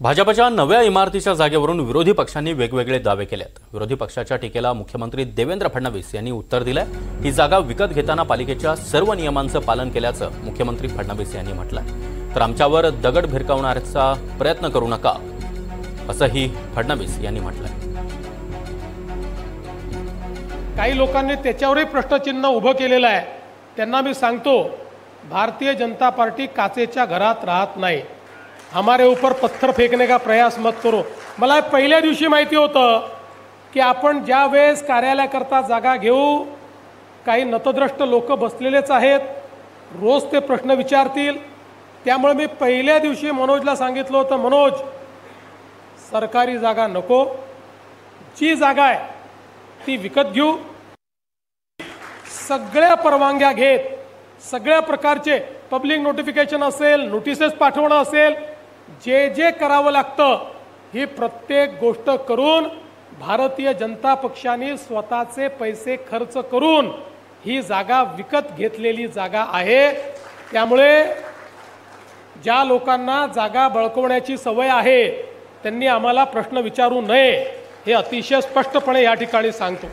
भाजपच्या नव्या इमारतीच्या जागेवरून विरोधी पक्षांनी वेगवेगळे दावे केलेत। विरोधी पक्षाच्या टीकेला मुख्यमंत्री देवेंद्र फडणवीस यांनी उत्तर दिलंय। ही जागा विकत घेताना पालिकेच्या सर्व नियमांचं पालन केल्याचं मुख्यमंत्री फडणवीस यांनी म्हटलंय। तर आमच्यावर दगड भिरकावण्याचा प्रयत्न करू नका असंही फडणवीस यांनी म्हटलंय। काही लोकांनी त्याच्यावरही प्रश्नचिन्ह उभं केलेलं आहे। त्यांना मी सांगतो, भारतीय जनता पार्टी काचेच्या घरात राहत नाही। हमारे ऊपर पत्थर फेकने का प्रयास मत करो। मला पहिल्या दिवशी माहिती होतं की आपण ज्या वेळेस कार्यालयाकरता जागा घेऊ, काही नतद्रष्ट लोक बसलेलेच आहेत, रोज ते प्रश्न विचारतील। त्यामुळे मी पहिल्या दिवशी मनोजला सांगितलं होतं, मनोज सरकारी जागा नको, जी जागा आहे ती विकत घेऊ, सगळ्या परवानग्या घेत, सगळ्या प्रकारचे पब्लिक नोटिफिकेशन असेल, नोटिसेस पाठवणं असेल, जे जे करावं लागतं ही प्रत्येक गोष्ट करून भारतीय जनता पक्षाने स्वतःचे पैसे खर्च करून ही जागा विकत घेतलेली जागा आहे। त्यामुळे ज्या लोकांना जागा बळकवण्याची सवय आहे त्यांनी आम्हाला प्रश्न विचारू नये हे अतिशय स्पष्टपणे या ठिकाणी सांगतो।